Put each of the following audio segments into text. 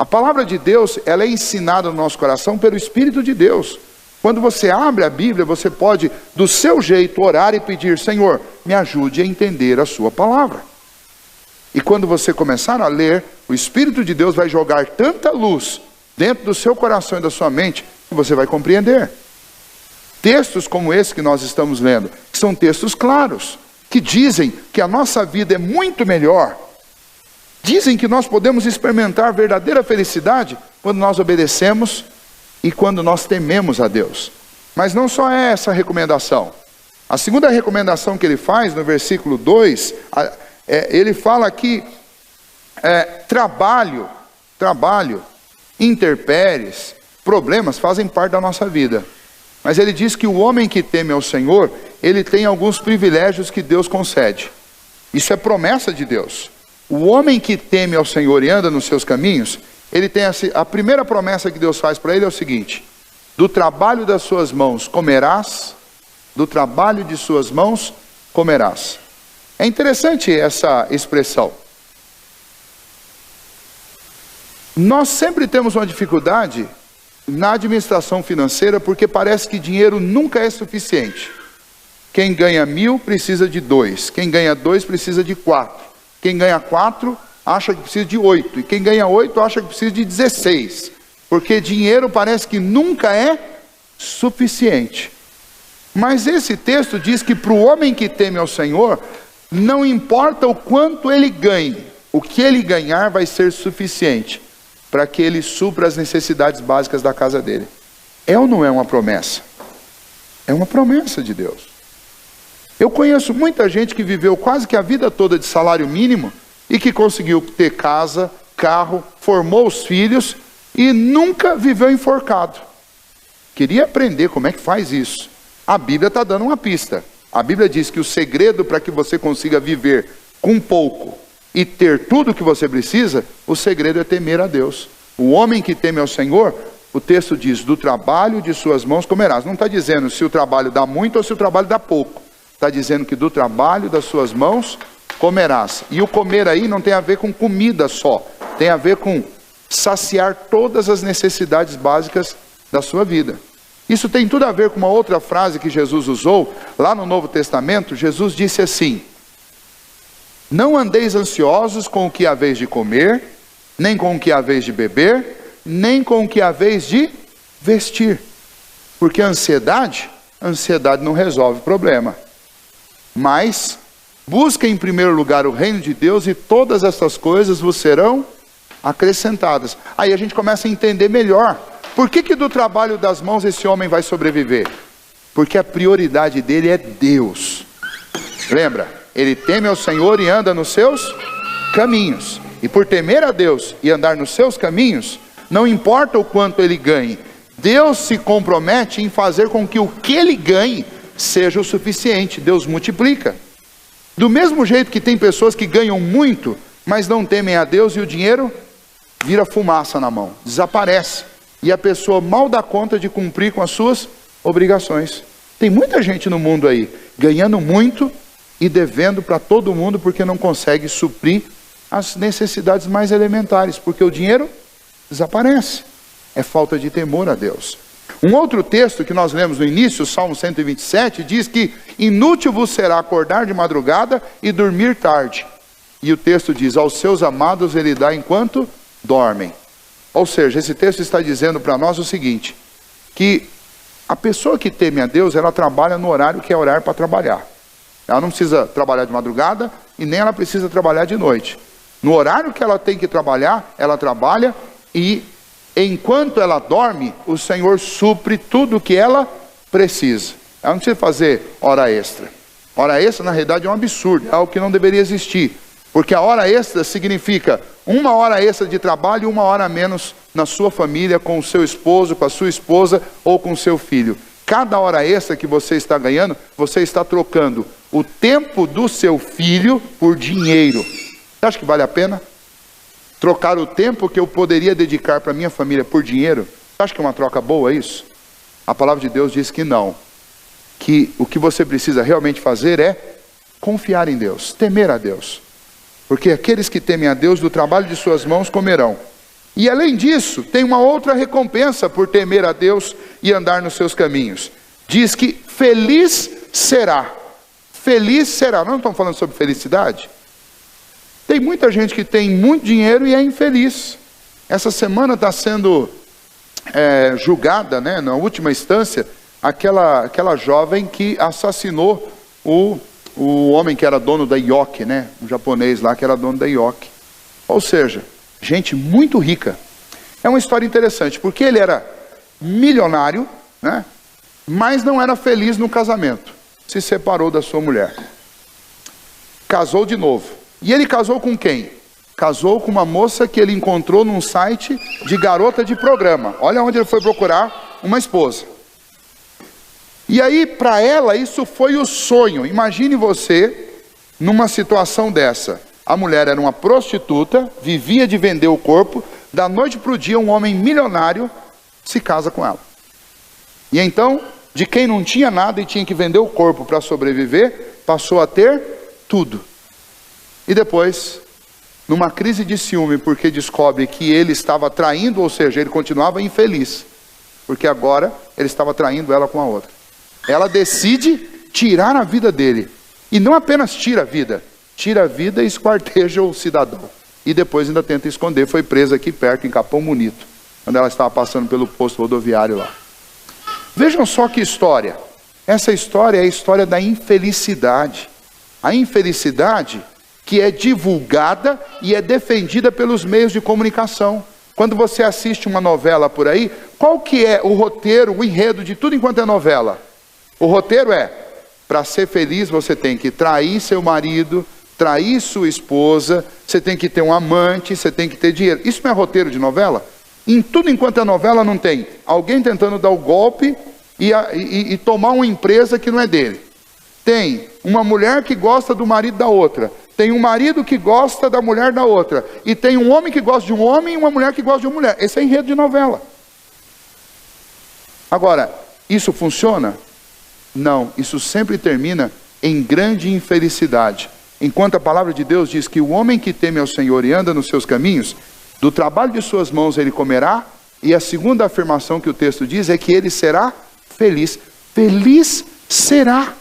A palavra de Deus, ela é ensinada no nosso coração pelo Espírito de Deus. Quando você abre a Bíblia, você pode, do seu jeito, orar e pedir: Senhor, me ajude a entender a sua palavra. E quando você começar a ler, o Espírito de Deus vai jogar tanta luz dentro do seu coração e da sua mente, que você vai compreender. Textos como esse que nós estamos lendo, que são textos claros, que dizem que a nossa vida é muito melhor. Dizem que nós podemos experimentar verdadeira felicidade quando nós obedecemos e quando nós tememos a Deus. Mas não só é essa a recomendação. A segunda recomendação que ele faz no versículo 2, ele fala que trabalho, intempéries, problemas fazem parte da nossa vida. Mas ele diz que o homem que teme ao Senhor, ele tem alguns privilégios que Deus concede. Isso é promessa de Deus. O homem que teme ao Senhor e anda nos seus caminhos, ele tem a primeira promessa que Deus faz para ele é o seguinte: do trabalho das suas mãos comerás, do trabalho de suas mãos comerás. É interessante essa expressão. Nós sempre temos uma dificuldade na administração financeira, porque parece que dinheiro nunca é suficiente. Quem ganha 1.000 precisa de 2, quem ganha 2 precisa de 4, quem ganha 4 acha que precisa de 8, e quem ganha 8 acha que precisa de 16, porque dinheiro parece que nunca é suficiente. Mas esse texto diz que para o homem que teme ao Senhor, não importa o quanto ele ganhe, o que ele ganhar vai ser suficiente para que ele supra as necessidades básicas da casa dele. É ou não é uma promessa? É uma promessa de Deus. Eu conheço muita gente que viveu quase que a vida toda de salário mínimo e que conseguiu ter casa, carro, formou os filhos e nunca viveu enforcado. Queria aprender como é que faz isso. A Bíblia está dando uma pista. A Bíblia diz que o segredo para que você consiga viver com pouco e ter tudo o que você precisa, o segredo é temer a Deus. O homem que teme ao Senhor, o texto diz: do trabalho de suas mãos comerás. Não está dizendo se o trabalho dá muito ou se o trabalho dá pouco. Está dizendo que do trabalho das suas mãos comerás. E o comer aí não tem a ver com comida só. Tem a ver com saciar todas as necessidades básicas da sua vida. Isso tem tudo a ver com uma outra frase que Jesus usou. Lá no Novo Testamento, Jesus disse assim: não andeis ansiosos com o que haveis de comer, nem com o que haveis de beber, nem com o que haveis de vestir. Porque a ansiedade não resolve o problema. Mas busquem em primeiro lugar o reino de Deus e todas essas coisas vos serão acrescentadas. Aí a gente começa a entender melhor. Por que do trabalho das mãos esse homem vai sobreviver? Porque a prioridade dele é Deus. Lembra? Ele teme ao Senhor e anda nos seus caminhos. E por temer a Deus e andar nos seus caminhos, não importa o quanto ele ganhe, Deus se compromete em fazer com que o que ele ganhe seja o suficiente. Deus multiplica. Do mesmo jeito que tem pessoas que ganham muito, mas não temem a Deus, e o dinheiro vira fumaça na mão, desaparece. E a pessoa mal dá conta de cumprir com as suas obrigações. Tem muita gente no mundo aí, ganhando muito e devendo para todo mundo, porque não consegue suprir as necessidades mais elementares, porque o dinheiro desaparece. É falta de temor a Deus. Um outro texto que nós lemos no início, o Salmo 127, diz que inútil vos será acordar de madrugada e dormir tarde. E o texto diz: aos seus amados ele dá enquanto dormem. Ou seja, esse texto está dizendo para nós o seguinte: que a pessoa que teme a Deus, ela trabalha no horário que é horário para trabalhar. Ela não precisa trabalhar de madrugada e nem ela precisa trabalhar de noite. No horário que ela tem que trabalhar, ela trabalha, e enquanto ela dorme, o Senhor supre tudo o que ela precisa. Ela não precisa fazer hora extra. Hora extra, na realidade, é um absurdo, é algo que não deveria existir. Porque a hora extra significa 1 hora extra de trabalho e 1 hora a menos na sua família, com o seu esposo, com a sua esposa ou com o seu filho. Cada hora extra que você está ganhando, você está trocando o tempo do seu filho por dinheiro. Você acha que vale a pena? Trocar o tempo que eu poderia dedicar para minha família por dinheiro? Você acha que é uma troca boa isso? A palavra de Deus diz que não. Que o que você precisa realmente fazer é confiar em Deus, temer a Deus. Porque aqueles que temem a Deus, do trabalho de suas mãos comerão. E além disso, tem uma outra recompensa por temer a Deus e andar nos seus caminhos. Diz que feliz será. Feliz será. Nós não estamos falando sobre felicidade? Tem muita gente que tem muito dinheiro e é infeliz. Essa semana está sendo julgada, né, na última instância, aquela jovem que assassinou o homem que era dono da Yoki, né, um japonês lá que era dono da Yoki. Ou seja, gente muito rica. É uma história interessante, porque ele era milionário, né, mas não era feliz no casamento. Se separou da sua mulher. Casou de novo. E ele casou com quem? Casou com uma moça que ele encontrou num site de garota de programa. Olha onde ele foi procurar uma esposa. E aí, para ela, isso foi o sonho. Imagine você numa situação dessa. A mulher era uma prostituta, vivia de vender o corpo. Da noite para o dia, um homem milionário se casa com ela. E então, de quem não tinha nada e tinha que vender o corpo para sobreviver, passou a ter tudo. E depois, numa crise de ciúme, porque descobre que ele estava traindo, ou seja, ele continuava infeliz, porque agora ele estava traindo ela com a outra. Ela decide tirar a vida dele. E não apenas tira a vida e esquarteja o cidadão. E depois ainda tenta esconder. Foi presa aqui perto, em Capão Bonito, quando ela estava passando pelo posto rodoviário lá. Vejam só que história. Essa história é a história da infelicidade. A infelicidade que é divulgada e é defendida pelos meios de comunicação. Quando você assiste uma novela por aí, qual que é o roteiro, o enredo de tudo enquanto é novela? O roteiro é, para ser feliz você tem que trair seu marido, trair sua esposa, você tem que ter um amante, você tem que ter dinheiro. Isso não é roteiro de novela? Em tudo enquanto é novela não tem alguém tentando dar o golpe e tomar uma empresa que não é dele. Tem uma mulher que gosta do marido da outra. Tem um marido que gosta da mulher da outra. E tem um homem que gosta de um homem e uma mulher que gosta de uma mulher. Esse é enredo de novela. Agora, isso funciona? Não, isso sempre termina em grande infelicidade. Enquanto a palavra de Deus diz que o homem que teme ao Senhor e anda nos seus caminhos, do trabalho de suas mãos ele comerá, e a segunda afirmação que o texto diz é que ele será feliz. Feliz será.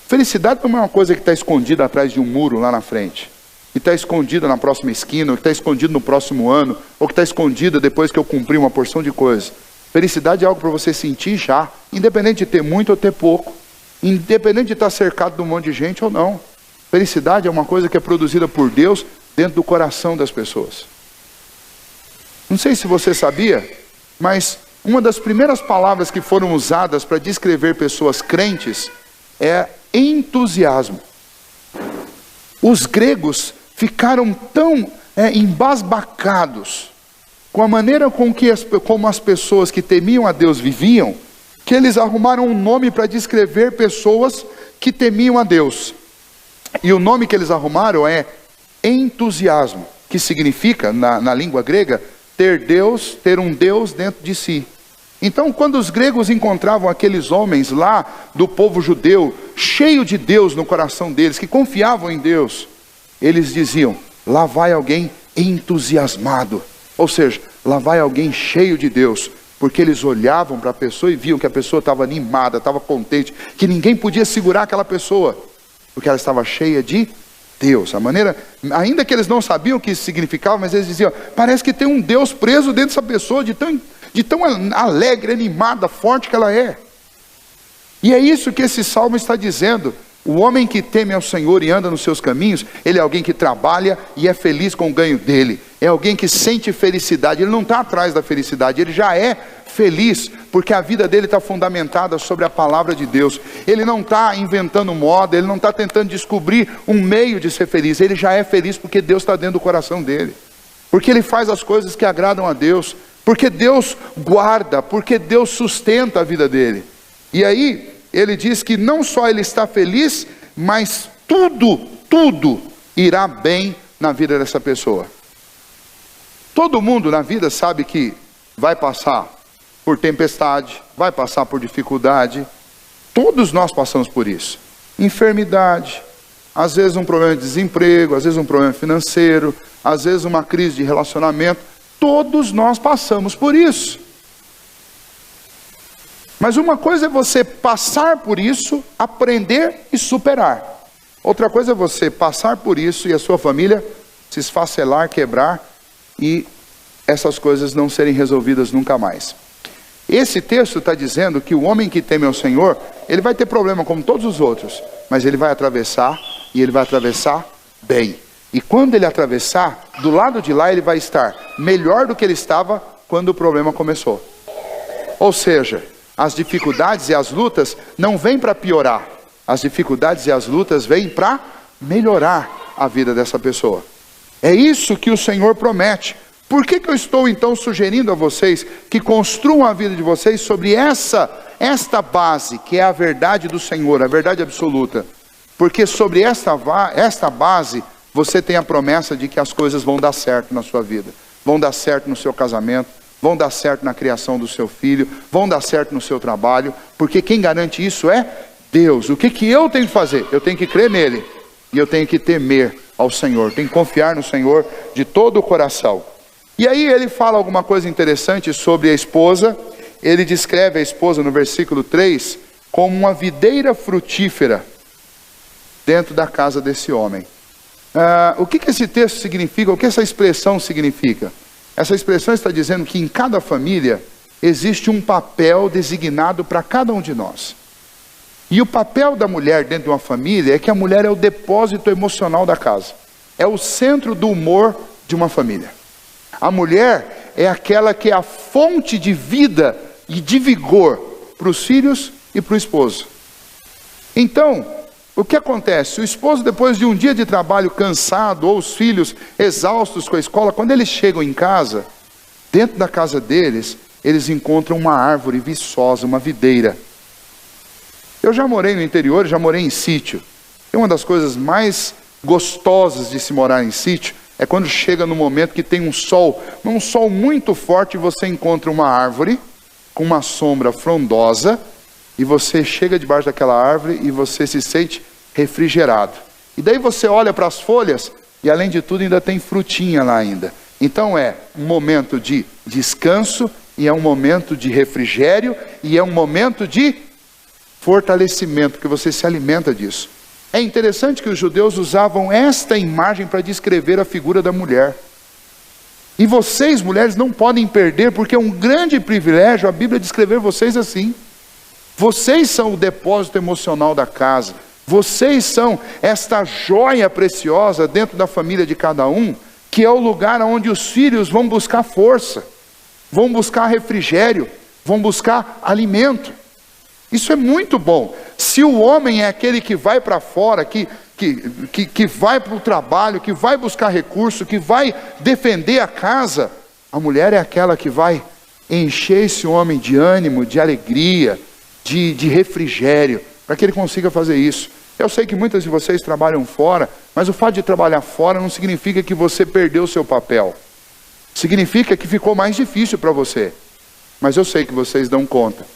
Felicidade não é uma coisa que está escondida atrás de um muro lá na frente, que está escondida na próxima esquina, ou que está escondido no próximo ano, ou que está escondida depois que eu cumprir uma porção de coisas. Felicidade é algo para você sentir já, independente de ter muito ou ter pouco, independente de estar cercado de um monte de gente ou não. Felicidade é uma coisa que é produzida por Deus dentro do coração das pessoas. Não sei se você sabia, mas uma das primeiras palavras que foram usadas para descrever pessoas crentes é entusiasmo. Os gregos ficaram tão embasbacados com a maneira como as pessoas que temiam a Deus viviam, que eles arrumaram um nome para descrever pessoas que temiam a Deus. E o nome que eles arrumaram é entusiasmo, que significa, na língua grega, ter um Deus dentro de si. Então, quando os gregos encontravam aqueles homens lá do povo judeu, cheio de Deus no coração deles, que confiavam em Deus, eles diziam, lá vai alguém entusiasmado. Ou seja, lá vai alguém cheio de Deus, porque eles olhavam para a pessoa e viam que a pessoa estava animada, estava contente, que ninguém podia segurar aquela pessoa, porque ela estava cheia de Deus. A maneira, ainda que eles não sabiam o que isso significava, mas eles diziam, parece que tem um Deus preso dentro dessa pessoa, de tão alegre, animada, forte que ela é. E é isso que esse salmo está dizendo. O homem que teme ao Senhor e anda nos seus caminhos, ele é alguém que trabalha e é feliz com o ganho dele. É alguém que sente felicidade. Ele não está atrás da felicidade, ele já é feliz, porque a vida dele está fundamentada sobre a palavra de Deus. Ele não está inventando moda, ele não está tentando descobrir um meio de ser feliz. Ele já é feliz porque Deus está dentro do coração dele. Porque ele faz as coisas que agradam a Deus. Porque Deus guarda, porque Deus sustenta a vida dele. E aí, ele diz que não só ele está feliz, mas tudo irá bem na vida dessa pessoa. Todo mundo na vida sabe que vai passar por tempestade, vai passar por dificuldade. Todos nós passamos por isso. Enfermidade, às vezes um problema de desemprego, às vezes um problema financeiro, às vezes uma crise de relacionamento. Todos nós passamos por isso. Mas uma coisa é você passar por isso, aprender e superar. Outra coisa é você passar por isso e a sua família se esfacelar, quebrar e essas coisas não serem resolvidas nunca mais. Esse texto está dizendo que o homem que teme ao Senhor, ele vai ter problema como todos os outros, mas ele vai atravessar e ele vai atravessar bem. E quando ele atravessar, do lado de lá ele vai estar melhor do que ele estava quando o problema começou. Ou seja, as dificuldades e as lutas não vêm para piorar. As dificuldades e as lutas vêm para melhorar a vida dessa pessoa. É isso que o Senhor promete. Por que eu estou então sugerindo a vocês que construam a vida de vocês sobre esta base, que é a verdade do Senhor, a verdade absoluta? Porque sobre esta base, você tem a promessa de que as coisas vão dar certo na sua vida. Vão dar certo no seu casamento, vão dar certo na criação do seu filho, vão dar certo no seu trabalho, porque quem garante isso é Deus. O que eu tenho que fazer? Eu tenho que crer nele, e eu tenho que temer ao Senhor, tenho que confiar no Senhor de todo o coração. E aí ele fala alguma coisa interessante sobre a esposa. Ele descreve a esposa no versículo 3 como uma videira frutífera dentro da casa desse homem. O que esse texto significa? O que essa expressão significa? Essa expressão está dizendo que em cada família existe um papel designado para cada um de nós. E o papel da mulher dentro de uma família é que a mulher é o depósito emocional da casa. É o centro do humor de uma família. A mulher é aquela que é a fonte de vida e de vigor para os filhos e para o esposo. Então, o que acontece? O esposo, depois de um dia de trabalho cansado, ou os filhos exaustos com a escola, quando eles chegam em casa, dentro da casa deles, eles encontram uma árvore viçosa, uma videira. Eu já morei no interior, já morei em sítio. E uma das coisas mais gostosas de se morar em sítio é quando chega no momento que tem um sol muito forte, e você encontra uma árvore com uma sombra frondosa, e você chega debaixo daquela árvore e você se sente refrigerado. E daí você olha para as folhas e além de tudo ainda tem frutinha lá ainda. Então é um momento de descanso, e é um momento de refrigério, e é um momento de fortalecimento, porque você se alimenta disso. É interessante que os judeus usavam esta imagem para descrever a figura da mulher. E vocês, mulheres, não podem perder, porque é um grande privilégio a Bíblia descrever vocês assim. Vocês são o depósito emocional da casa. Vocês são esta joia preciosa dentro da família de cada um, que é o lugar onde os filhos vão buscar força, vão buscar refrigério, vão buscar alimento. Isso é muito bom. Se o homem é aquele que vai para fora, que vai para o trabalho, que vai buscar recurso, que vai defender a casa, a mulher é aquela que vai encher esse homem de ânimo, de alegria, de refrigério, para que ele consiga fazer isso. Eu sei que muitas de vocês trabalham fora, mas o fato de trabalhar fora não significa que você perdeu o seu papel. Significa que ficou mais difícil para você. Mas eu sei que vocês dão conta.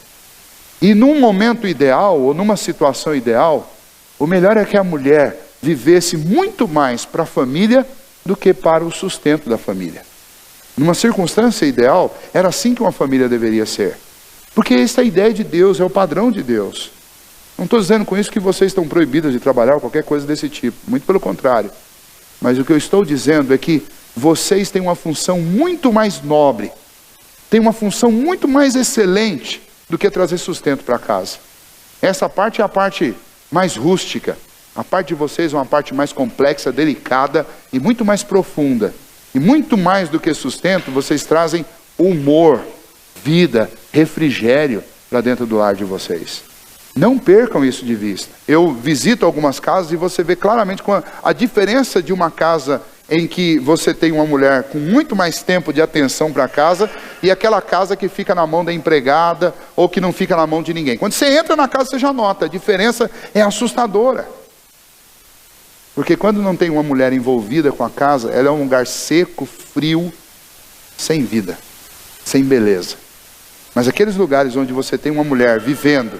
E num momento ideal, ou numa situação ideal, o melhor é que a mulher vivesse muito mais para a família do que para o sustento da família. Numa circunstância ideal, era assim que uma família deveria ser. Porque esta é a ideia de Deus, é o padrão de Deus. Não estou dizendo com isso que vocês estão proibidas de trabalhar ou qualquer coisa desse tipo. Muito pelo contrário. Mas o que eu estou dizendo é que vocês têm uma função muito mais nobre, têm uma função muito mais excelente do que trazer sustento para casa. Essa parte é a parte mais rústica. A parte de vocês é uma parte mais complexa, delicada e muito mais profunda. E muito mais do que sustento, vocês trazem humor, vida, refrigério para dentro do lar de vocês. Não percam isso de vista. Eu visito algumas casas e você vê claramente a diferença de uma casa em que você tem uma mulher com muito mais tempo de atenção para a casa, e aquela casa que fica na mão da empregada, ou que não fica na mão de ninguém. Quando você entra na casa, você já nota, a diferença é assustadora. Porque quando não tem uma mulher envolvida com a casa, ela é um lugar seco, frio, sem vida, sem beleza. Mas aqueles lugares onde você tem uma mulher vivendo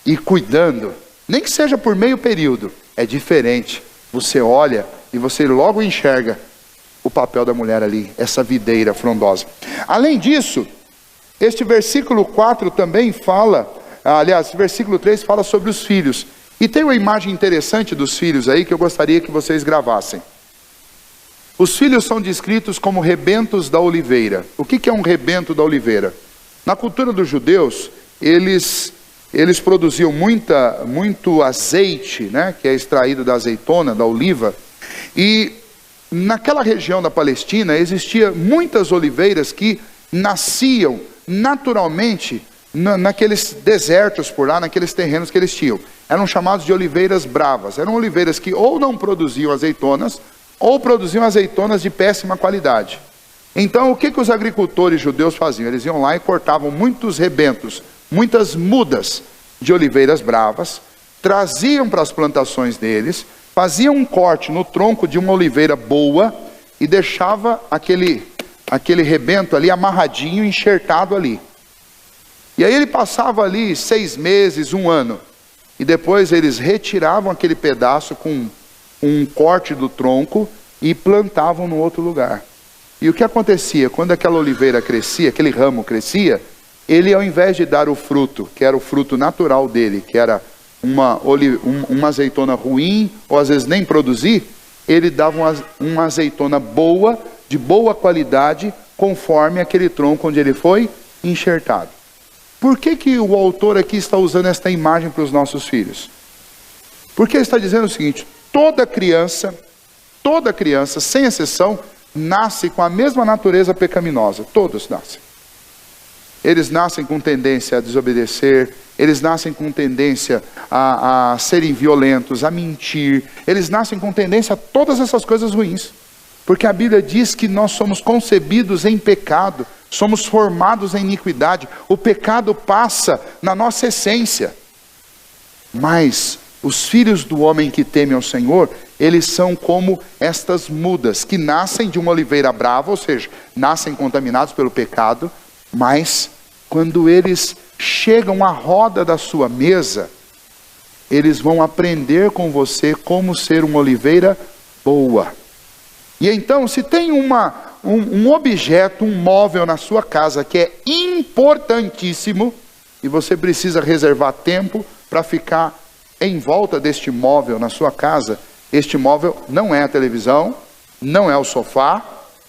e cuidando, nem que seja por meio período, é diferente. Você olha e você logo enxerga o papel da mulher ali, essa videira frondosa. Além disso, este versículo 4 também fala, aliás, versículo 3 fala sobre os filhos. E tem uma imagem interessante dos filhos aí que eu gostaria que vocês gravassem. Os filhos são descritos como rebentos da oliveira. O que é um rebento da oliveira? Na cultura dos judeus, eles produziam muito azeite, né, que é extraído da azeitona, da oliva. E naquela região da Palestina existiam muitas oliveiras que nasciam naturalmente naqueles desertos por lá, naqueles terrenos que eles tinham. Eram chamados de oliveiras bravas. Eram oliveiras que ou não produziam azeitonas, ou produziam azeitonas de péssima qualidade. Então o que os agricultores judeus faziam? Eles iam lá e cortavam muitos rebentos, muitas mudas de oliveiras bravas, traziam para as plantações deles, faziam um corte no tronco de uma oliveira boa e deixava aquele rebento ali amarradinho, enxertado ali. E aí ele passava ali 6 meses, 1 ano, e depois eles retiravam aquele pedaço com um corte do tronco e plantavam no outro lugar. E o que acontecia? Quando aquela oliveira crescia, aquele ramo crescia, ele, ao invés de dar o fruto, que era o fruto natural dele, que era uma azeitona ruim, ou às vezes nem produzir, ele dava uma azeitona boa, de boa qualidade, conforme aquele tronco onde ele foi enxertado. Por que o autor aqui está usando esta imagem para os nossos filhos? Porque ele está dizendo o seguinte: toda criança, sem exceção, nasce com a mesma natureza pecaminosa. Todos nascem. Eles nascem com tendência a desobedecer, eles nascem com tendência a serem violentos, a mentir, eles nascem com tendência a todas essas coisas ruins. Porque a Bíblia diz que nós somos concebidos em pecado, somos formados em iniquidade, o pecado passa na nossa essência. Mas os filhos do homem que teme ao Senhor, eles são como estas mudas, que nascem de uma oliveira brava, ou seja, nascem contaminados pelo pecado, mas quando eles chegam à roda da sua mesa, eles vão aprender com você como ser uma oliveira boa. E então, se tem um objeto, um móvel na sua casa que é importantíssimo, e você precisa reservar tempo para ficar em volta deste móvel na sua casa, este móvel não é a televisão, não é o sofá,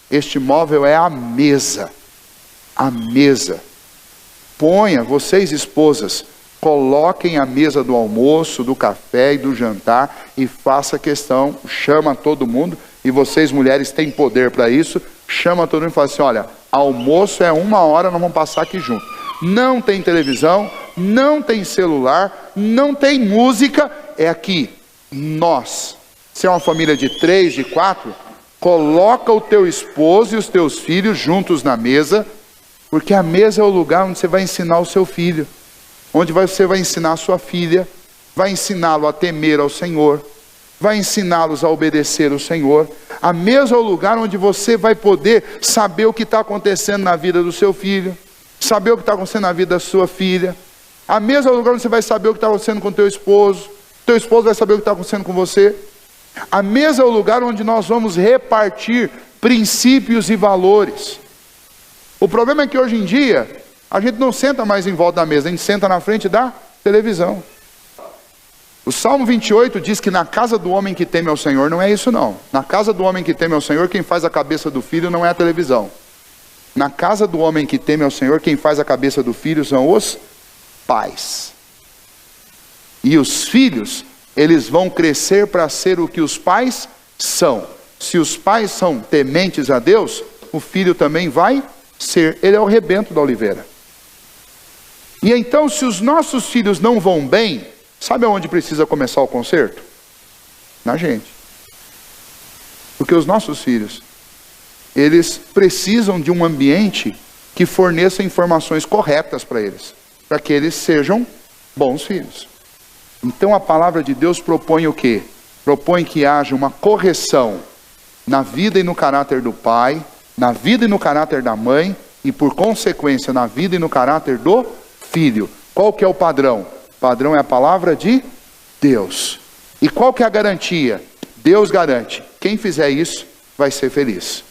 este móvel é a mesa. A mesa. Ponha, vocês esposas, coloquem a mesa do almoço, do café e do jantar e faça questão, chama todo mundo, e vocês mulheres têm poder para isso, chama todo mundo e fala assim: olha, almoço é 1 hora, nós vamos passar aqui junto. Não tem televisão, não tem celular, não tem música, é aqui, nós. Se é uma família de 3, de 4, coloca o teu esposo e os teus filhos juntos na mesa, porque a mesa é o lugar onde você vai ensinar o seu filho, onde você vai ensinar a sua filha, vai ensiná-lo a temer ao Senhor, vai ensiná-los a obedecer ao Senhor. A mesa é o lugar onde você vai poder saber o que está acontecendo na vida do seu filho, saber o que está acontecendo na vida da sua filha. A mesa é o lugar onde você vai saber o que está acontecendo com o teu esposo vai saber o que está acontecendo com você. A mesa é o lugar onde nós vamos repartir princípios e valores. O problema é que hoje em dia, a gente não senta mais em volta da mesa, a gente senta na frente da televisão. O Salmo 28 diz que na casa do homem que teme ao Senhor, não é isso não. Na casa do homem que teme ao Senhor, quem faz a cabeça do filho não é a televisão. Na casa do homem que teme ao Senhor, quem faz a cabeça do filho são os pais. E os filhos, eles vão crescer para ser o que os pais são. Se os pais são tementes a Deus, o filho também vai ser. Ele é o rebento da oliveira. E então, se os nossos filhos não vão bem, sabe aonde precisa começar o conserto? Na gente. Porque os nossos filhos, eles precisam de um ambiente que forneça informações corretas para eles, para que eles sejam bons filhos. Então a palavra de Deus propõe o quê? Propõe que haja uma correção na vida e no caráter do pai, na vida e no caráter da mãe, e por consequência na vida e no caráter do filho. Qual que é o padrão? O padrão é a palavra de Deus. E qual que é a garantia? Deus garante, quem fizer isso vai ser feliz.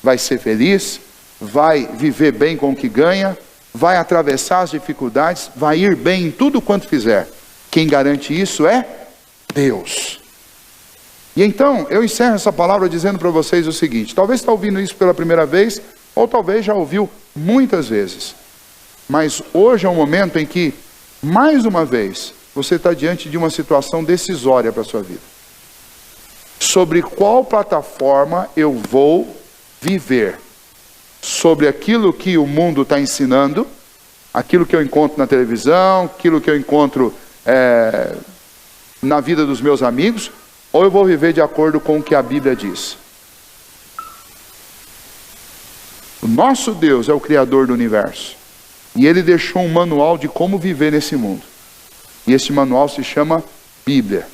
vai ser feliz, vai viver bem com o que ganha, vai atravessar as dificuldades, vai ir bem em tudo quanto fizer. Quem garante isso é Deus. E então, eu encerro essa palavra dizendo para vocês o seguinte: talvez está ouvindo isso pela primeira vez, ou talvez já ouviu muitas vezes. Mas hoje é um momento em que, mais uma vez, você está diante de uma situação decisória para a sua vida. Sobre qual plataforma eu vou viver? Sobre aquilo que o mundo está ensinando, aquilo que eu encontro na televisão, aquilo que eu encontro na vida dos meus amigos, ou eu vou viver de acordo com o que a Bíblia diz? O nosso Deus é o Criador do universo. E Ele deixou um manual de como viver nesse mundo. E esse manual se chama Bíblia.